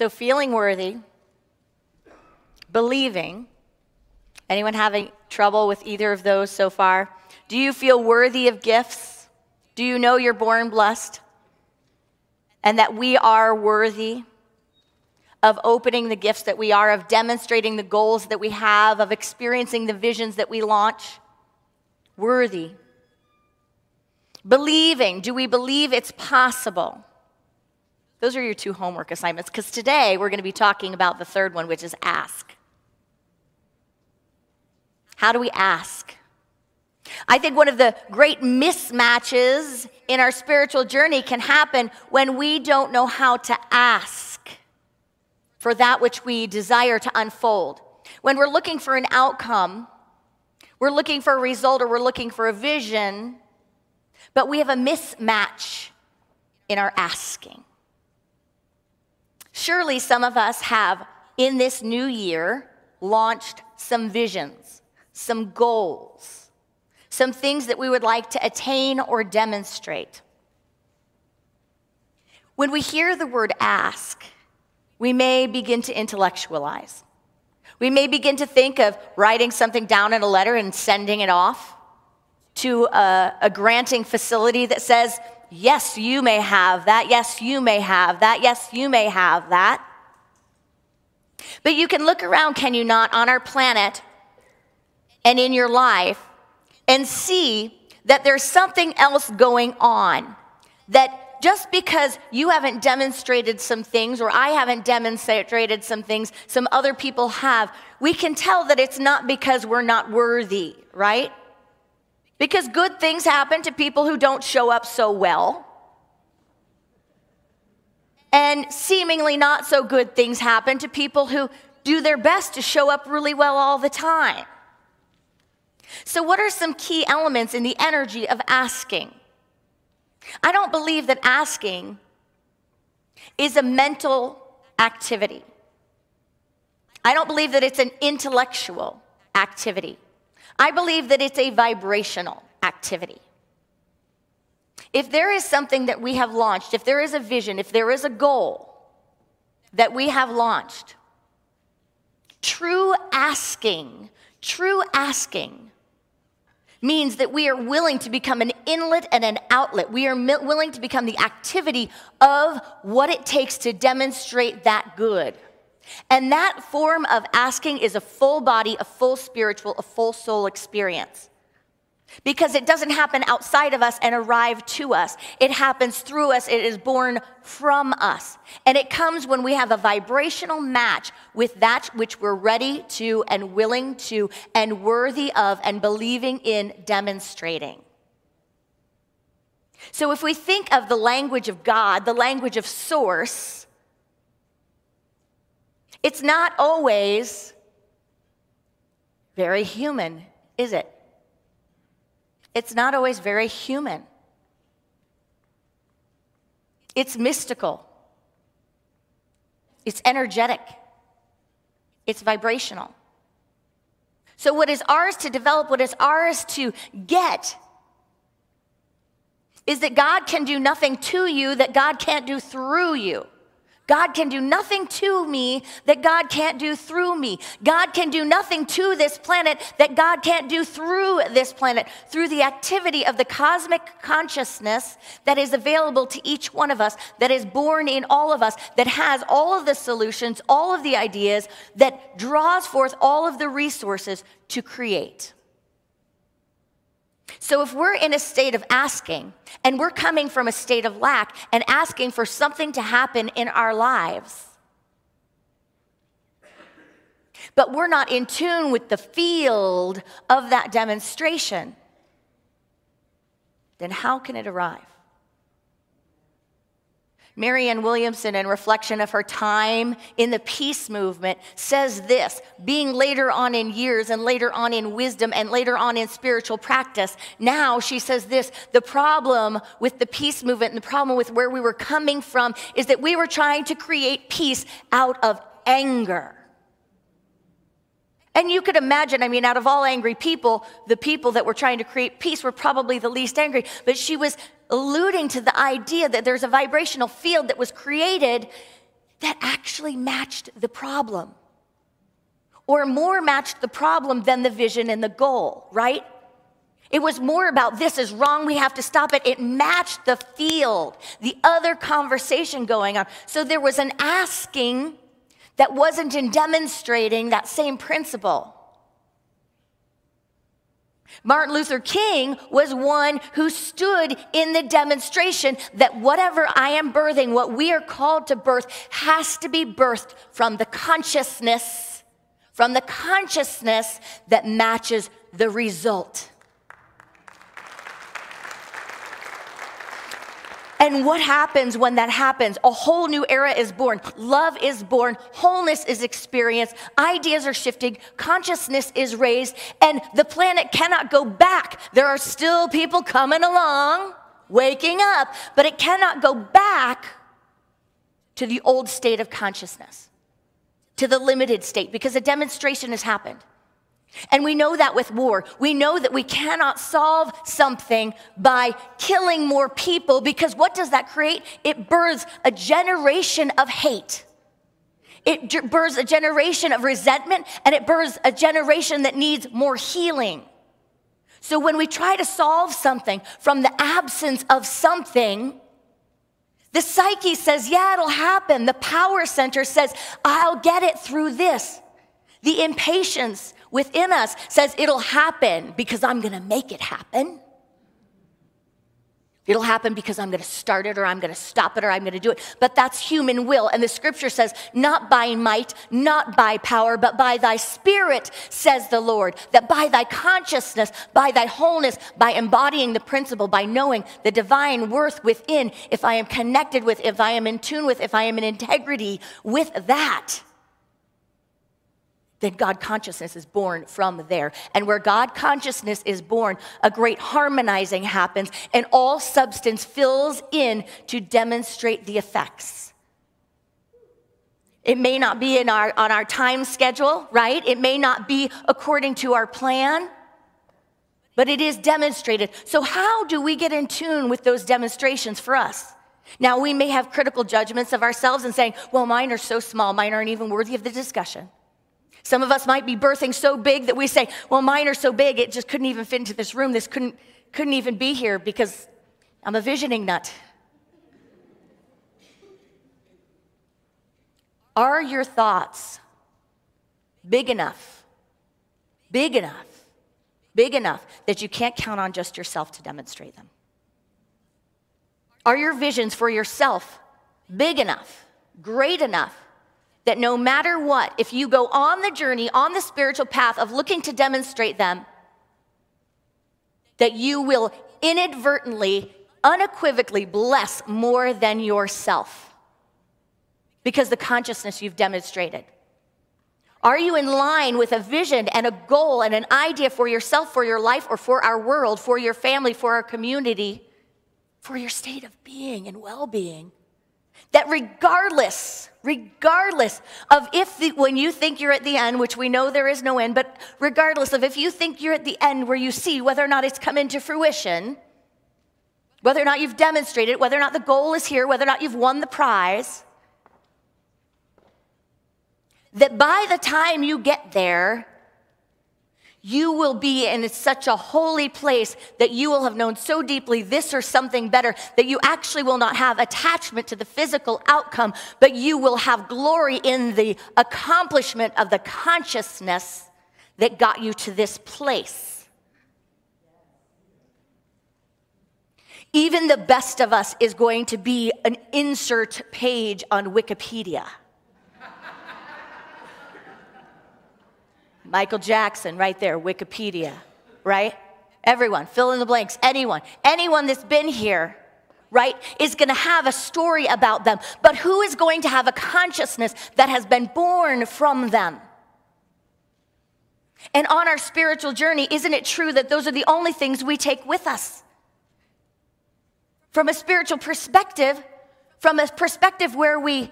So feeling worthy, believing. Anyone having trouble with either of those so far? Do you feel worthy of gifts? Do you know you're born blessed? And that we are worthy of opening the gifts that we are, of demonstrating the goals that we have, of experiencing the visions that we launch? Worthy. Believing. Do we believe it's possible? Those are your 2 homework assignments, because today we're going to be talking about the third one, which is ask. How do we ask? I think one of the great mismatches in our spiritual journey can happen when we don't know how to ask for that which we desire to unfold. When we're looking for an outcome, we're looking for a result, or we're looking for a vision, but we have a mismatch in our asking. Surely some of us have, in this new year, launched some visions, some goals, some things that we would like to attain or demonstrate. When we hear the word ask, we may begin to intellectualize. We may begin to think of writing something down in a letter and sending it off to a granting facility that says, yes, you may have that. Yes, you may have that. Yes, you may have that. But you can look around, can you not, on our planet and in your life and see that there's something else going on. That just because you haven't demonstrated some things, or I haven't demonstrated some things, some other people have, we can tell that it's not because we're not worthy, right? Because good things happen to people who don't show up so well. And seemingly not so good things happen to people who do their best to show up really well all the time. So what are some key elements in the energy of asking? I don't believe that asking is a mental activity. I don't believe that it's an intellectual activity. I believe that it's a vibrational activity. If there is something that we have launched, if there is a vision, if there is a goal that we have launched, true asking means that we are willing to become an inlet and an outlet. We are willing to become the activity of what it takes to demonstrate that good. And that form of asking is a full body, a full spiritual, a full soul experience. Because it doesn't happen outside of us and arrive to us. It happens through us. It is born from us. And it comes when we have a vibrational match with that which we're ready to and willing to and worthy of and believing in demonstrating. So if we think of the language of God, the language of source, it's not always very human, is it? It's not always very human. It's mystical. It's energetic. It's vibrational. So what is ours to develop, what is ours to get, is that God can do nothing to you that God can't do through you. God can do nothing to me that God can't do through me. God can do nothing to this planet that God can't do through this planet, through the activity of the cosmic consciousness that is available to each one of us, that is born in all of us, that has all of the solutions, all of the ideas, that draws forth all of the resources to create. So if we're in a state of asking, and we're coming from a state of lack and asking for something to happen in our lives, but we're not in tune with the field of that demonstration, then how can it arrive? Marianne Williamson, in reflection of her time in the peace movement, says this, being later on in years and later on in wisdom and later on in spiritual practice, now she says this, the problem with the peace movement and the problem with where we were coming from is that we were trying to create peace out of anger. And you could imagine, out of all angry people, the people that were trying to create peace were probably the least angry. But she was alluding to the idea that there's a vibrational field that was created that actually actually matched the problem, or more matched the problem than the vision and the goal, right? It was more about this is wrong, we have to stop it. It matched the field, the other conversation going on. So there was an asking that wasn't in demonstrating that same principle. Martin Luther King was one who stood in the demonstration that whatever I am birthing, what we are called to birth, has to be birthed from the consciousness that matches the result. And what happens when that happens? A whole new era is born. Love is born. Wholeness is experienced. Ideas are shifting. Consciousness is raised. And the planet cannot go back. There are still people coming along, waking up, but it cannot go back to the old state of consciousness, to the limited state, because a demonstration has happened. And we know that with war. We know that we cannot solve something by killing more people, because what does that create? It births a generation of hate. It births a generation of resentment, and it births a generation that needs more healing. So when we try to solve something from the absence of something, the psyche says, yeah, it'll happen. The power center says, I'll get it through this. The impatience within us says it'll happen because I'm going to make it happen. It'll happen because I'm going to start it, or I'm going to stop it, or I'm going to do it. But that's human will. And the scripture says, not by might, not by power, but by thy spirit, says the Lord. That by thy consciousness, by thy wholeness, by embodying the principle, by knowing the divine worth within, if I am connected with, if I am in tune with, if I am in integrity with that, then God consciousness is born from there. And where God consciousness is born, a great harmonizing happens, and all substance fills in to demonstrate the effects. It may not be on our time schedule, right? It may not be according to our plan, but it is demonstrated. So how do we get in tune with those demonstrations for us? Now, we may have critical judgments of ourselves and saying, well, mine are so small, mine aren't even worthy of the discussion. Some of us might be birthing so big that we say, well, mine are so big, it just couldn't even fit into this room. This couldn't even be here because I'm a visioning nut. Are your thoughts big enough that you can't count on just yourself to demonstrate them? Are your visions for yourself big enough, great enough, that no matter what, if you go on the journey, on the spiritual path of looking to demonstrate them, that you will inadvertently, unequivocally bless more than yourself because the consciousness you've demonstrated? Are you in line with a vision and a goal and an idea for yourself, for your life, or for our world, for your family, for our community, for your state of being and well-being? That regardless of when you think you're at the end, which we know there is no end, but regardless of if you think you're at the end where you see whether or not it's come into fruition, whether or not you've demonstrated, whether or not the goal is here, whether or not you've won the prize, that by the time you get there, you will be in such a holy place that you will have known so deeply this or something better that you actually will not have attachment to the physical outcome, but you will have glory in the accomplishment of the consciousness that got you to this place. Even the best of us is going to be an insert page on Wikipedia. Michael Jackson, right there, Wikipedia, right? Everyone, fill in the blanks, anyone that's been here, right, is going to have a story about them. But who is going to have a consciousness that has been born from them? And on our spiritual journey, isn't it true that those are the only things we take with us? From a spiritual perspective, from a perspective where we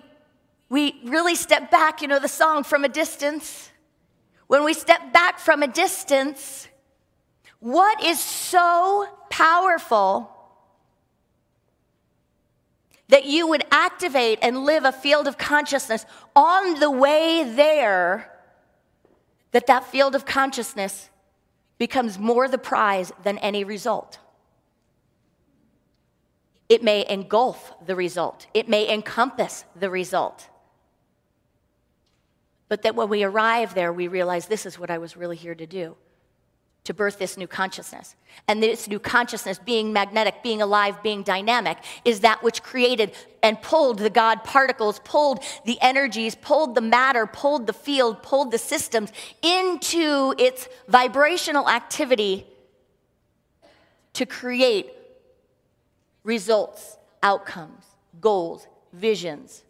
really step back, you know the song, From a Distance? When we step back from a distance, what is so powerful that you would activate and live a field of consciousness on the way there, that field of consciousness becomes more the prize than any result. It may engulf the result. It may encompass the result. But that when we arrive there, we realize this is what I was really here to do, to birth this new consciousness. And this new consciousness, being magnetic, being alive, being dynamic, is that which created and pulled the God particles, pulled the energies, pulled the matter, pulled the field, pulled the systems into its vibrational activity to create results, outcomes, goals, visions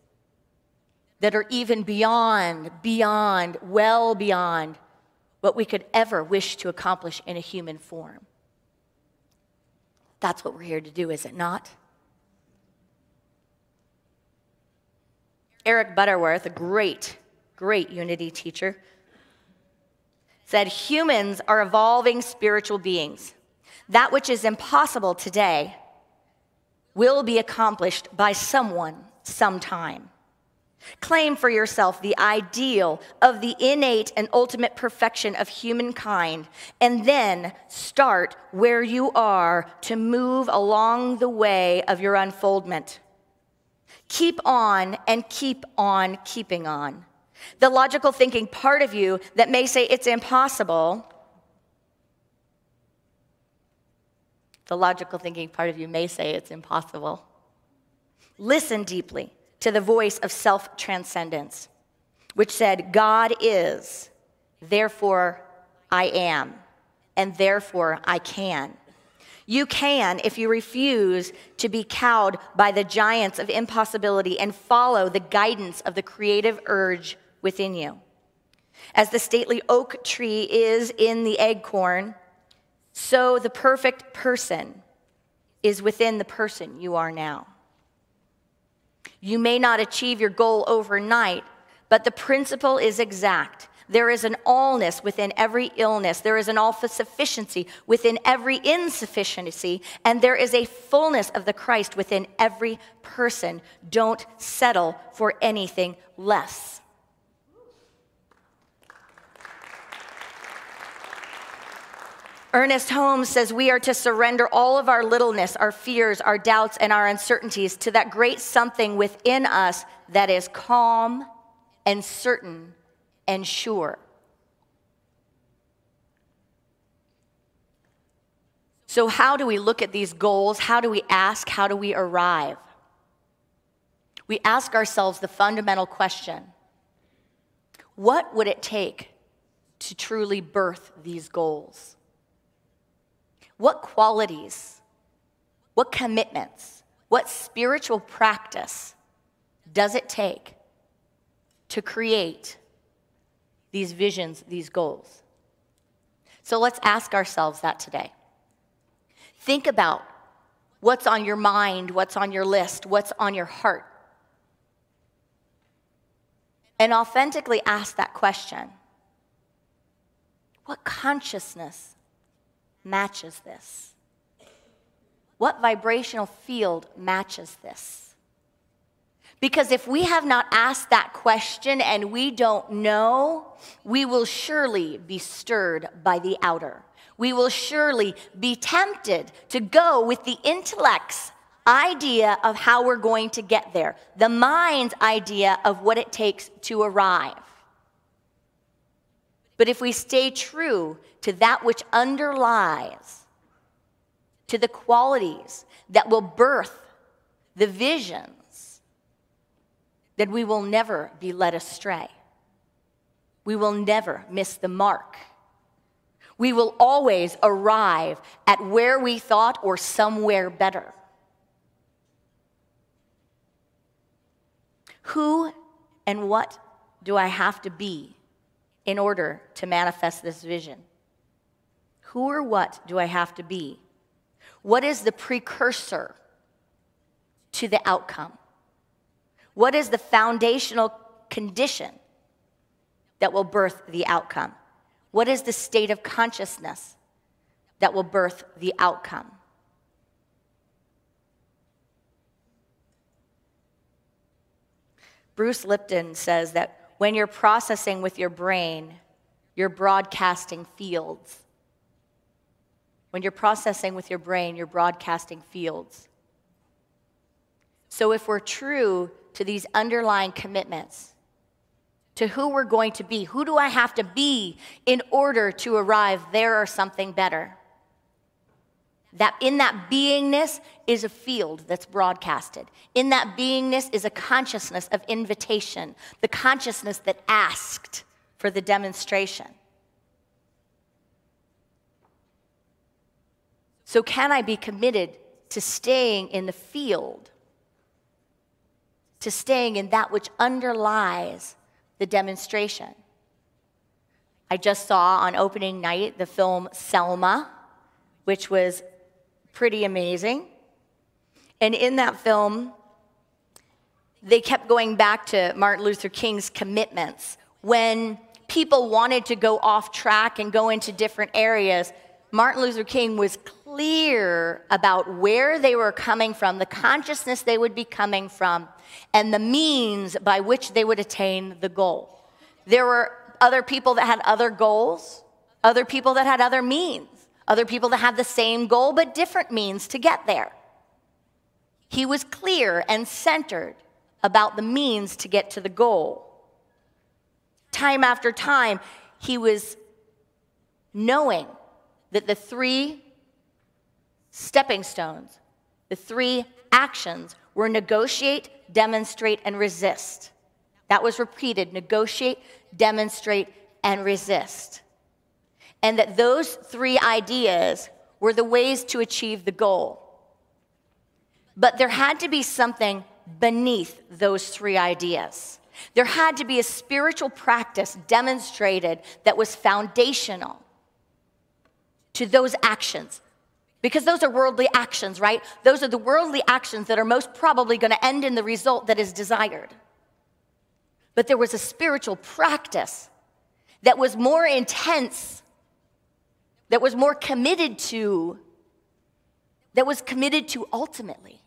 that are even beyond, well beyond what we could ever wish to accomplish in a human form. That's what we're here to do, is it not? Eric Butterworth, a great unity teacher, said humans are evolving spiritual beings. That which is impossible today will be accomplished by someone sometime. Claim for yourself the ideal of the innate and ultimate perfection of humankind, and then start where you are to move along the way of your unfoldment. Keep on and keep on keeping on. The logical thinking part of you that may say it's impossible, Listen deeply to the voice of self-transcendence, which said, God is, therefore I am, and therefore I can. You can if you refuse to be cowed by the giants of impossibility and follow the guidance of the creative urge within you. As the stately oak tree is in the acorn, so the perfect person is within the person you are now. You may not achieve your goal overnight, but the principle is exact. There is an allness within every illness. There is an all-sufficiency within every insufficiency. And there is a fullness of the Christ within every person. Don't settle for anything less. Ernest Holmes says we are to surrender all of our littleness, our fears, our doubts, and our uncertainties to that great something within us that is calm and certain and sure. So how do we look at these goals? How do we ask? How do we arrive? We ask ourselves the fundamental question: what would it take to truly birth these goals? What qualities, what commitments, what spiritual practice does it take to create these visions, these goals? So let's ask ourselves that today. Think about what's on your mind, what's on your list, what's on your heart. And authentically ask that question. What consciousness matches this? What vibrational field matches this? Because if we have not asked that question and we don't know, we will surely be stirred by the outer. We will surely be tempted to go with the intellect's idea of how we're going to get there, the mind's idea of what it takes to arrive. But if we stay true to that which underlies, to the qualities that will birth the visions, then we will never be led astray. We will never miss the mark. We will always arrive at where we thought or somewhere better. Who and what do I have to be in order to manifest this vision? Who or what do I have to be? What is the precursor to the outcome? What is the foundational condition that will birth the outcome? What is the state of consciousness that will birth the outcome? Bruce Lipton says that when you're processing with your brain, you're broadcasting fields. When you're processing with your brain, you're broadcasting fields. So if we're true to these underlying commitments, to who we're going to be, who do I have to be in order to arrive there or something better? That in that beingness is a field that's broadcasted. In that beingness is a consciousness of invitation, the consciousness that asked for the demonstration. So can I be committed to staying in the field, to staying in that which underlies the demonstration? I just saw on opening night the film Selma, which was pretty amazing. And in that film, they kept going back to Martin Luther King's commitments. When people wanted to go off track and go into different areas, Martin Luther King was clear about where they were coming from, the consciousness they would be coming from, and the means by which they would attain the goal. There were other people that had other goals, other people that had other means, other people that had the same goal but different means to get there. He was clear and centered about the means to get to the goal. Time after time, he was knowing that the three stepping stones, the three actions were negotiate, demonstrate, and resist. That was repeated: negotiate, demonstrate, and resist. And that those three ideas were the ways to achieve the goal. But there had to be something beneath those three ideas. There had to be a spiritual practice demonstrated that was foundational to those actions. Because those are worldly actions, right? Those are the worldly actions that are most probably going to end in the result that is desired. But there was a spiritual practice that was more intense, that was more committed to, that was committed to ultimately.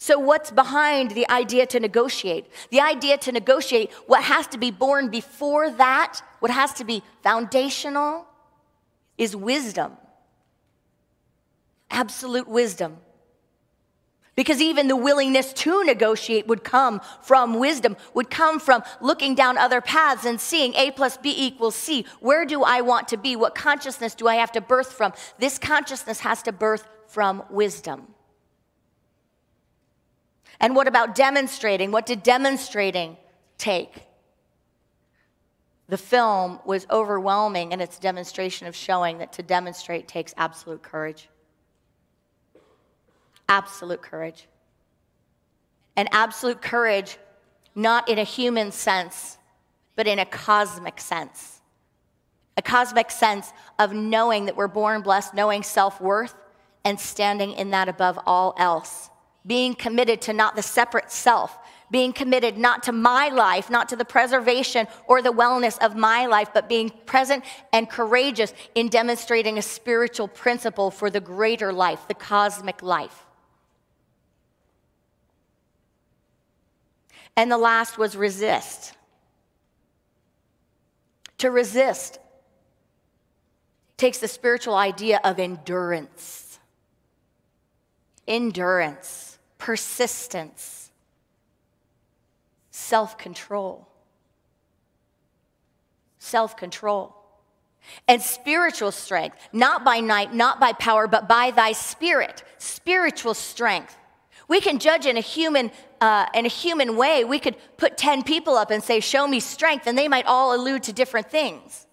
So what's behind the idea to negotiate? The idea to negotiate, what has to be born before that, what has to be foundational, is wisdom. Absolute wisdom. Because even the willingness to negotiate would come from wisdom, would come from looking down other paths and seeing A plus B equals C. Where do I want to be? What consciousness do I have to birth from? This consciousness has to birth from wisdom. And what about demonstrating? What did demonstrating take? The film was overwhelming in its demonstration of showing that to demonstrate takes absolute courage. Absolute courage. And absolute courage, not in a human sense, but in a cosmic sense. A cosmic sense of knowing that we're born blessed, knowing self-worth, and standing in that above all else. Being committed to not the separate self, being committed not to my life, not to the preservation or the wellness of my life, but being present and courageous in demonstrating a spiritual principle for the greater life, the cosmic life. And the last was resist. To resist takes the spiritual idea of endurance. Endurance, persistence, self-control. Self-control. And spiritual strength, not by might, not by power, but by thy spirit. Spiritual strength. We can judge in a human way. We could put 10 people up and say, show me strength, and they might all allude to different things.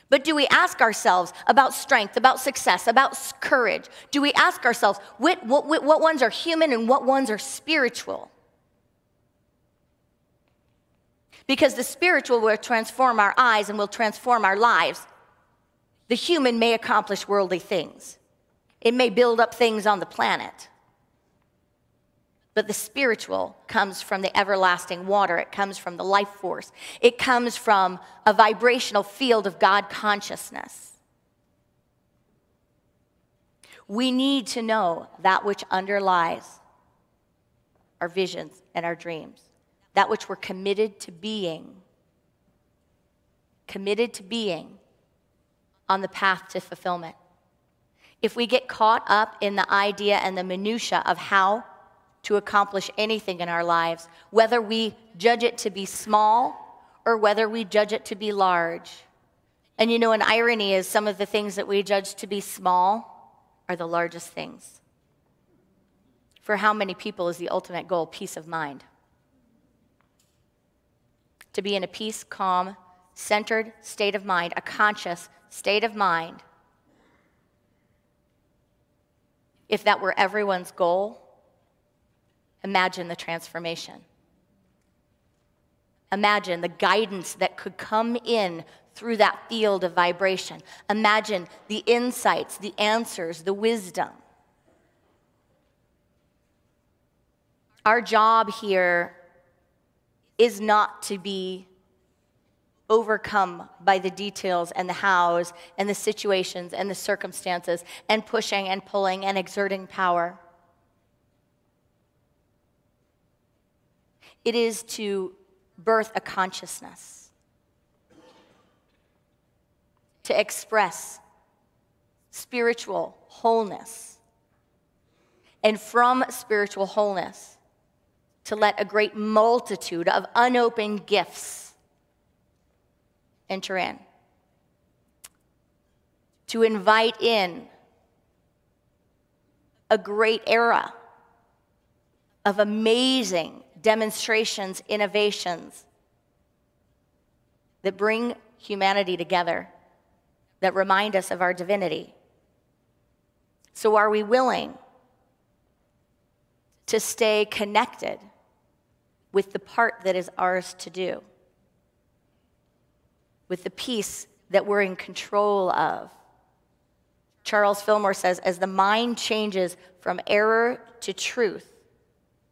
But do we ask ourselves about strength, about success, about courage? Do we ask ourselves what ones are human and what ones are spiritual? Because the spiritual will transform our eyes and will transform our lives. The human may accomplish worldly things. It may build up things on the planet. But the spiritual comes from the everlasting water. It comes from the life force. It comes from a vibrational field of God consciousness. We need to know that which underlies our visions, and our dreams. That which we're committed to being on the path to fulfillment. If we get caught up in the idea and the minutia of how to accomplish anything in our lives, whether we judge it to be small or whether we judge it to be large. And you know, an irony is some of the things that we judge to be small are the largest things. For how many people is the ultimate goal peace of mind? To be in a peace, calm, centered state of mind, a conscious state of mind. If that were everyone's goal, imagine the transformation. Imagine the guidance that could come in through that field of vibration. Imagine the insights, the answers, the wisdom. Our job here is not to be overcome by the details and the hows and the situations and the circumstances and pushing and pulling and exerting power. It is to birth a consciousness, to express spiritual wholeness, and from spiritual wholeness, to let a great multitude of unopened gifts enter in, to invite in a great era of amazing demonstrations, innovations that bring humanity together, that remind us of our divinity. So are we willing to stay connected with the part that is ours to do, with the piece that we're in control of? Charles Fillmore says, as the mind changes from error to truth,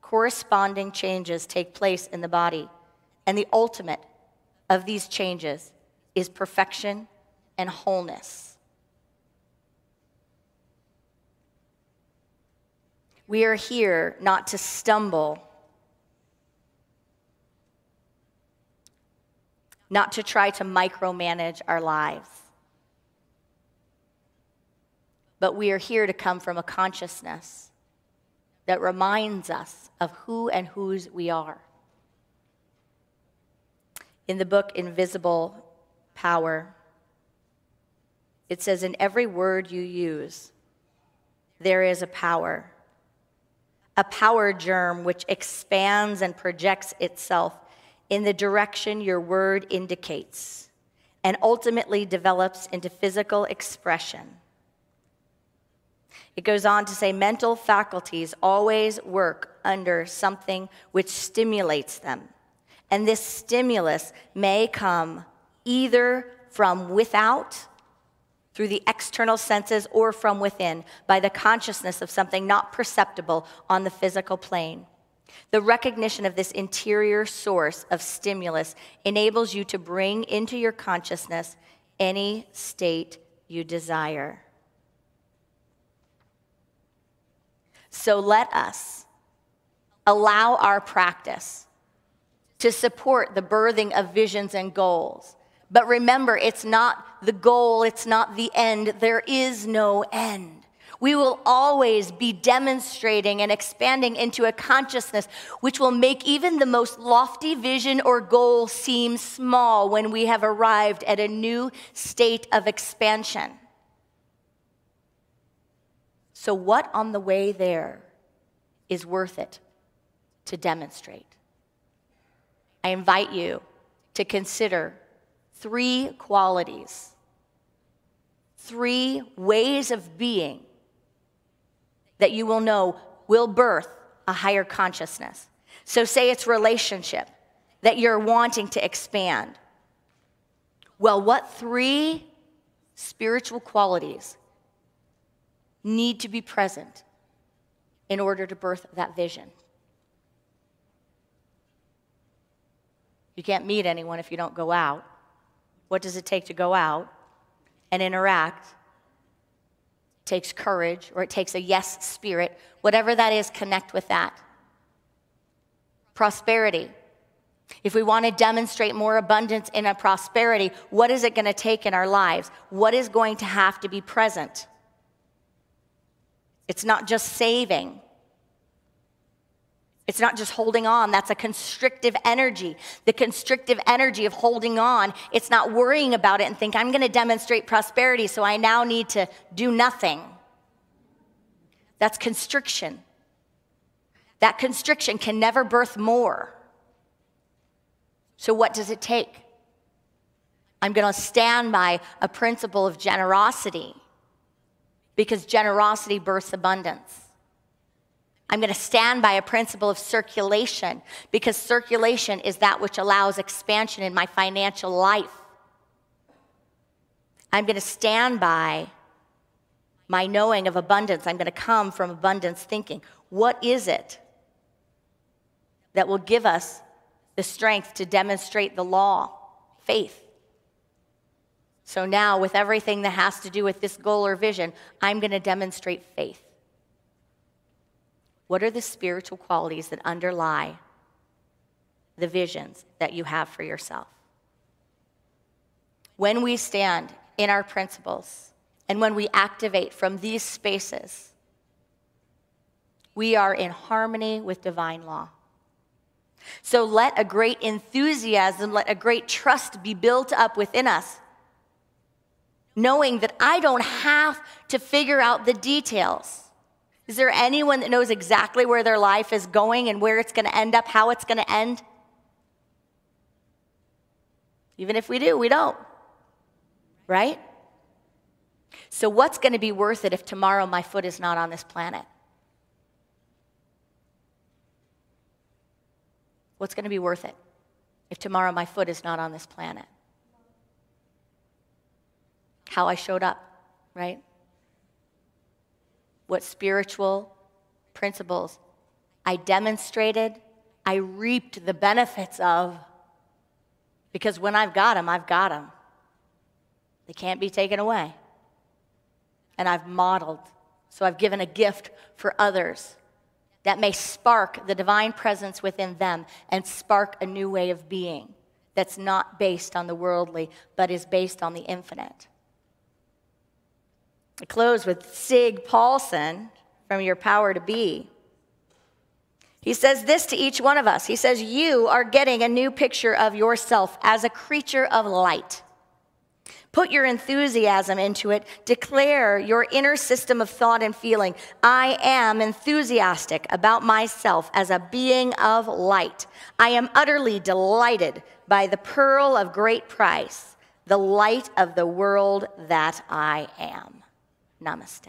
corresponding changes take place in the body. And the ultimate of these changes is perfection and wholeness. We are here not to stumble, not to try to micromanage our lives, but we are here to come from a consciousness that reminds us of who and whose we are. In the book Invisible Power, it says, in every word you use, there is a power germ which expands and projects itself in the direction your word indicates and ultimately develops into physical expression. It goes on to say, mental faculties always work under something which stimulates them. And this stimulus may come either from without, through the external senses, or from within, by the consciousness of something not perceptible on the physical plane. The recognition of this interior source of stimulus enables you to bring into your consciousness any state you desire. So let us allow our practice to support the birthing of visions and goals. But remember, it's not the goal, it's not the end. There is no end. We will always be demonstrating and expanding into a consciousness which will make even the most lofty vision or goal seem small when we have arrived at a new state of expansion. So what on the way there is worth it to demonstrate? I invite you to consider 3 qualities, 3 ways of being that you will know will birth a higher consciousness. So say it's relationship that you're wanting to expand. Well, what 3 spiritual qualities need to be present in order to birth that vision? You can't meet anyone if you don't go out. What does it take to go out and interact? It takes courage, or it takes a yes spirit. Whatever that is, connect with that. Prosperity. If we want to demonstrate more abundance in a prosperity, what is it going to take in our lives? What is going to have to be present? It's not just saving. It's not just holding on. That's a constrictive energy. The constrictive energy of holding on, it's not worrying about it and think, I'm going to demonstrate prosperity, so I now need to do nothing. That's constriction. That constriction can never birth more. So what does it take? I'm going to stand by a principle of generosity because generosity births abundance. I'm going to stand by a principle of circulation because circulation is that which allows expansion in my financial life. I'm going to stand by my knowing of abundance. I'm going to come from abundance thinking. What is it that will give us the strength to demonstrate the law? Faith. So now, with everything that has to do with this goal or vision, I'm going to demonstrate faith. What are the spiritual qualities that underlie the visions that you have for yourself? When we stand in our principles and when we activate from these spaces, we are in harmony with divine law. So let a great enthusiasm, let a great trust be built up within us, knowing that I don't have to figure out the details. Is there anyone that knows exactly where their life is going and where it's going to end up, how it's going to end? Even if we do, we don't. Right? So what's going to be worth it if tomorrow my foot is not on this planet? What's going to be worth it if tomorrow my foot is not on this planet? How I showed up, right? What spiritual principles I demonstrated, I reaped the benefits of, because when I've got them, I've got them. They can't be taken away. And I've modeled, so I've given a gift for others that may spark the divine presence within them and spark a new way of being that's not based on the worldly, but is based on the infinite. I close with Sig Paulson from Your Power to Be. He says this to each one of us. He says, you are getting a new picture of yourself as a creature of light. Put your enthusiasm into it. Declare your inner system of thought and feeling. I am enthusiastic about myself as a being of light. I am utterly delighted by the pearl of great price, the light of the world that I am. Namaste.